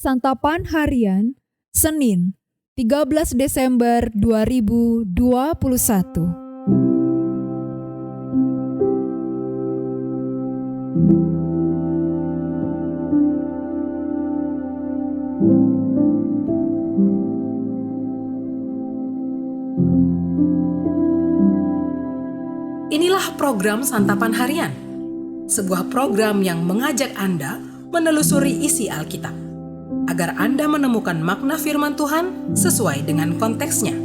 Santapan Harian, Senin, 13 Desember 2021. Inilah program Santapan Harian, sebuah program yang mengajak Anda menelusuri isi Alkitab, agar Anda menemukan makna firman Tuhan sesuai dengan konteksnya.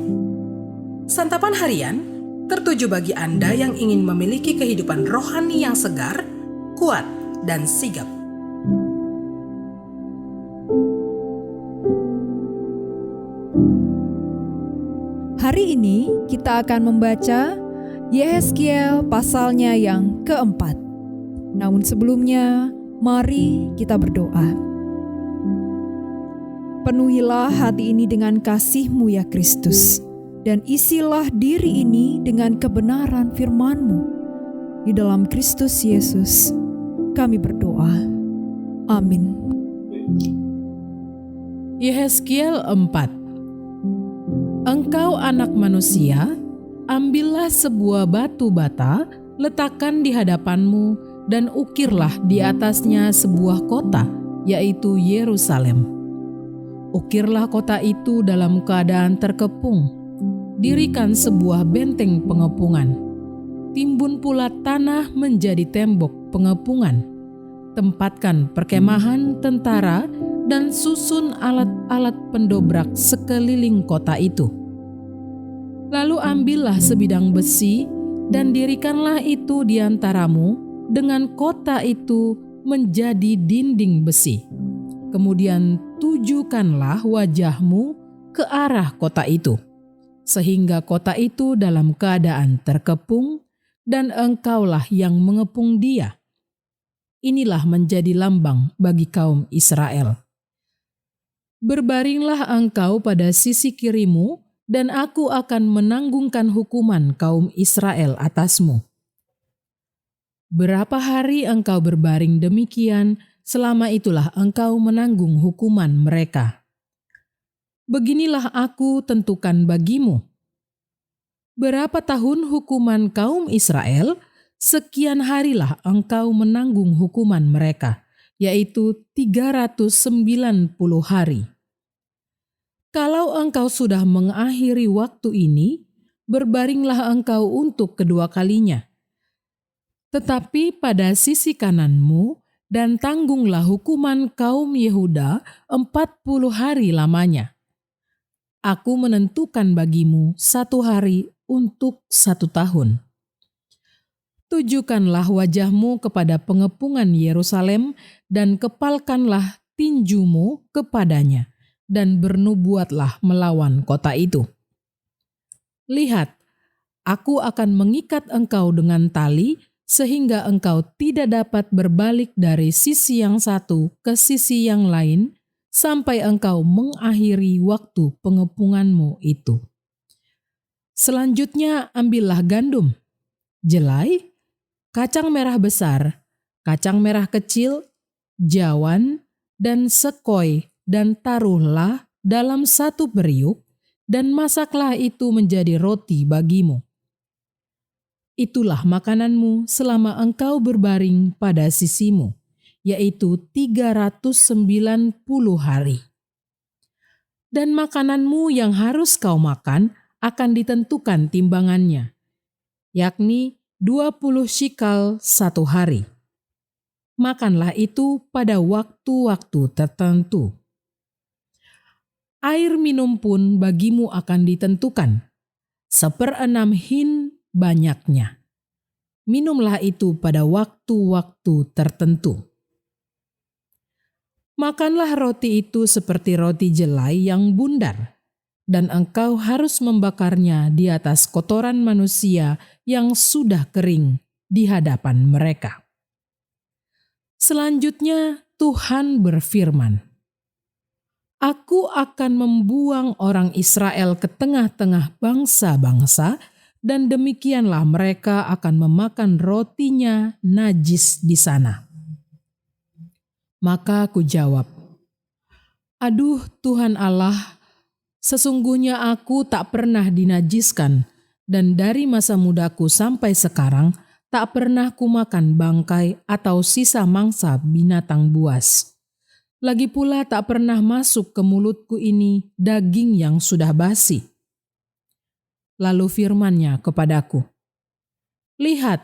Santapan Harian tertuju bagi Anda yang ingin memiliki kehidupan rohani yang segar, kuat, dan sigap. Hari ini kita akan membaca Yehezkiel pasalnya yang keempat. Namun sebelumnya, mari kita berdoa. Penuhilah hati ini dengan kasih-Mu ya Kristus, dan isilah diri ini dengan kebenaran firman-Mu. Di dalam Kristus Yesus, kami berdoa. Amin. Yehezkiel 4. Engkau anak manusia, ambillah sebuah batu bata, letakkan di hadapanmu, dan ukirlah di atasnya sebuah kota, yaitu Yerusalem. Ukirlah kota itu dalam keadaan terkepung. Dirikan sebuah benteng pengepungan. Timbun pula tanah menjadi tembok pengepungan. Tempatkan perkemahan tentara dan susun alat-alat pendobrak sekeliling kota itu. Lalu ambillah sebidang besi dan dirikanlah itu di antaramu dengan kota itu menjadi dinding besi. Kemudian tujukanlah wajahmu ke arah kota itu, sehingga kota itu dalam keadaan terkepung dan engkaulah yang mengepung dia. Inilah menjadi lambang bagi kaum Israel. Berbaringlah engkau pada sisi kirimu, dan aku akan menanggungkan hukuman kaum Israel atasmu. Berapa hari engkau berbaring demikian, selama itulah engkau menanggung hukuman mereka. Beginilah aku tentukan bagimu. Berapa tahun hukuman kaum Israel, sekian harilah engkau menanggung hukuman mereka, yaitu 390 hari. Kalau engkau sudah mengakhiri waktu ini, berbaringlah engkau untuk kedua kalinya. Tetapi pada sisi kananmu, dan tanggunglah hukuman kaum Yehuda 40 hari lamanya. Aku menentukan bagimu 1 hari untuk 1 tahun. Tujukanlah wajahmu kepada pengepungan Yerusalem, dan kepalkanlah tinjumu kepadanya, dan bernubuatlah melawan kota itu. Lihat, aku akan mengikat engkau dengan tali, sehingga engkau tidak dapat berbalik dari sisi yang satu ke sisi yang lain, sampai engkau mengakhiri waktu pengepunganmu itu. Selanjutnya ambillah gandum, jelai, kacang merah besar, kacang merah kecil, jawan, dan sekoi, dan taruhlah dalam 1 periuk, dan masaklah itu menjadi roti bagimu. Itulah makananmu selama engkau berbaring pada sisimu, yaitu 390 hari. Dan makananmu yang harus kau makan akan ditentukan timbangannya, yakni 20 shikal 1 hari. Makanlah itu pada waktu-waktu tertentu. Air minum pun bagimu akan ditentukan, 1/6 hin banyaknya. Minumlah itu pada waktu-waktu tertentu. Makanlah roti itu seperti roti jelai yang bundar, dan engkau harus membakarnya di atas kotoran manusia yang sudah kering di hadapan mereka. Selanjutnya Tuhan berfirman, Aku akan membuang orang Israel ke tengah-tengah bangsa-bangsa, dan demikianlah mereka akan memakan rotinya najis di sana. Maka aku jawab, Aduh Tuhan Allah, sesungguhnya aku tak pernah dinajiskan, dan dari masa mudaku sampai sekarang tak pernah kumakan bangkai atau sisa mangsa binatang buas. Lagi pula tak pernah masuk ke mulutku ini daging yang sudah basi. Lalu firman-Nya kepadaku, lihat,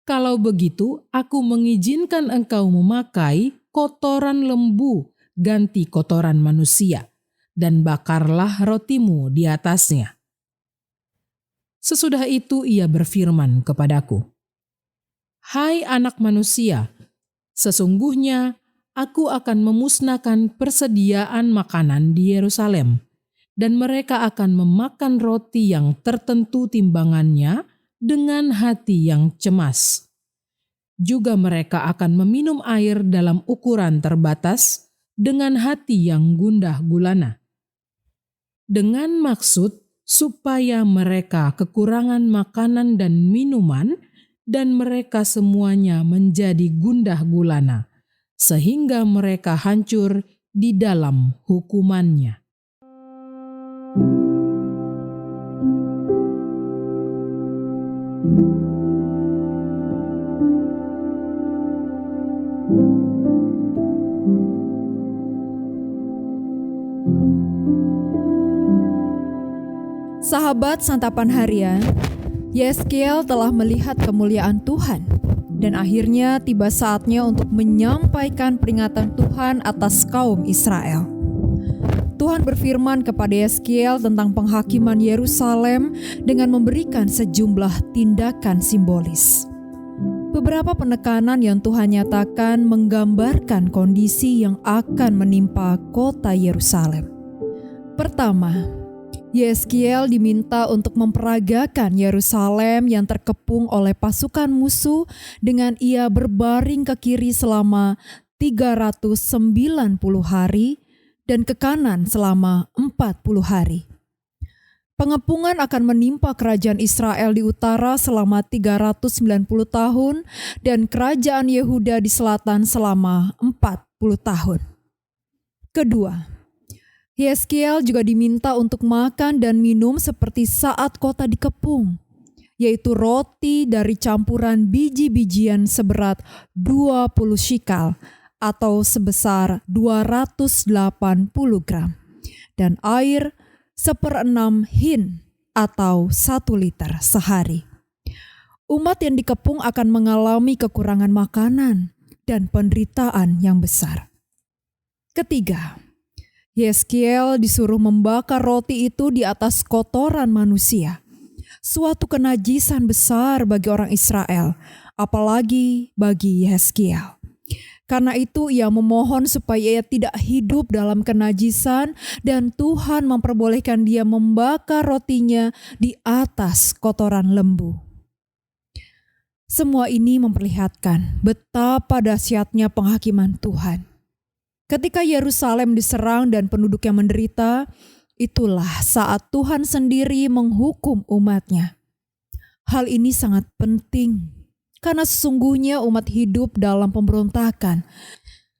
kalau begitu aku mengizinkan engkau memakai kotoran lembu ganti kotoran manusia, dan bakarlah rotimu di atasnya. Sesudah itu ia berfirman kepadaku, hai anak manusia, sesungguhnya aku akan memusnahkan persediaan makanan di Yerusalem, dan mereka akan memakan roti yang tertentu timbangannya dengan hati yang cemas. Juga mereka akan meminum air dalam ukuran terbatas dengan hati yang gundah gulana. Dengan maksud supaya mereka kekurangan makanan dan minuman, dan mereka semuanya menjadi gundah gulana, sehingga mereka hancur di dalam hukumannya. Sahabat Santapan Harian, Yeskiel telah melihat kemuliaan Tuhan, dan akhirnya tiba saatnya untuk menyampaikan peringatan Tuhan atas kaum Israel. Tuhan berfirman kepada Yeskiel tentang penghakiman Yerusalem dengan memberikan sejumlah tindakan simbolis. Beberapa penekanan yang Tuhan nyatakan menggambarkan kondisi yang akan menimpa kota Yerusalem. Pertama, Yeskiel diminta untuk memperagakan Yerusalem yang terkepung oleh pasukan musuh dengan ia berbaring ke kiri selama 390 hari dan ke kanan selama 40 hari. Pengepungan akan menimpa kerajaan Israel di utara selama 390 tahun dan kerajaan Yehuda di selatan selama 40 tahun. Kedua, Yeskiel juga diminta untuk makan dan minum seperti saat kota dikepung, yaitu roti dari campuran biji-bijian seberat 20 shikal atau sebesar 280 gram, dan air 1/6 hin atau 1 liter sehari. Umat yang dikepung akan mengalami kekurangan makanan dan penderitaan yang besar. Ketiga, Yeskiel disuruh membakar roti itu di atas kotoran manusia. Suatu kenajisan besar bagi orang Israel, apalagi bagi Yeskiel. Karena itu ia memohon supaya ia tidak hidup dalam kenajisan dan Tuhan memperbolehkan dia membakar rotinya di atas kotoran lembu. Semua ini memperlihatkan betapa dahsyatnya penghakiman Tuhan. Ketika Yerusalem diserang dan penduduknya menderita, itulah saat Tuhan sendiri menghukum umatnya. Hal ini sangat penting, karena sesungguhnya umat hidup dalam pemberontakan,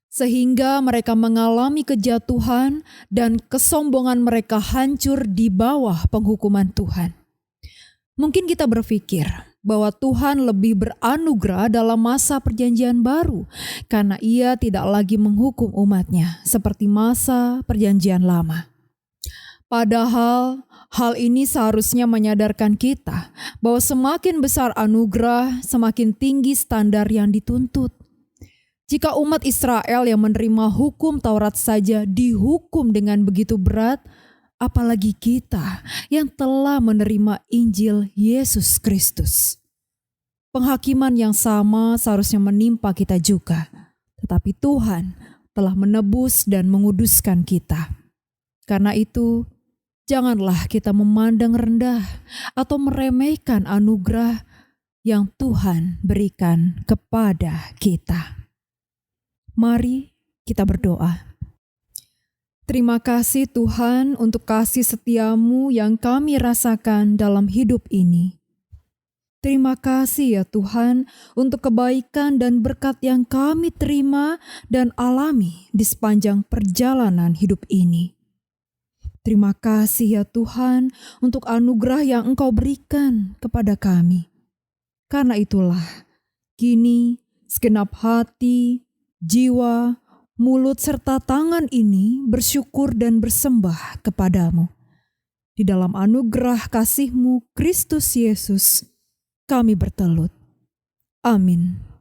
sehingga mereka mengalami kejatuhan dan kesombongan mereka hancur di bawah penghukuman Tuhan. Mungkin kita berpikir bahwa Tuhan lebih beranugerah dalam masa perjanjian baru karena ia tidak lagi menghukum umatnya seperti masa perjanjian lama. Padahal hal ini seharusnya menyadarkan kita bahwa semakin besar anugerah, semakin tinggi standar yang dituntut. Jika umat Israel yang menerima hukum Taurat saja dihukum dengan begitu berat, apalagi kita yang telah menerima Injil Yesus Kristus. Penghakiman yang sama seharusnya menimpa kita juga, tetapi Tuhan telah menebus dan menguduskan kita. Karena itu, janganlah kita memandang rendah atau meremehkan anugerah yang Tuhan berikan kepada kita. Mari kita berdoa. Terima kasih Tuhan untuk kasih setiamu yang kami rasakan dalam hidup ini. Terima kasih ya Tuhan untuk kebaikan dan berkat yang kami terima dan alami di sepanjang perjalanan hidup ini. Terima kasih ya Tuhan untuk anugerah yang Engkau berikan kepada kami. Karena itulah, kini segenap hati, jiwa, mulut serta tangan ini bersyukur dan bersembah kepadamu. Di dalam anugerah kasih-Mu Kristus Yesus, kami bertelut. Amin.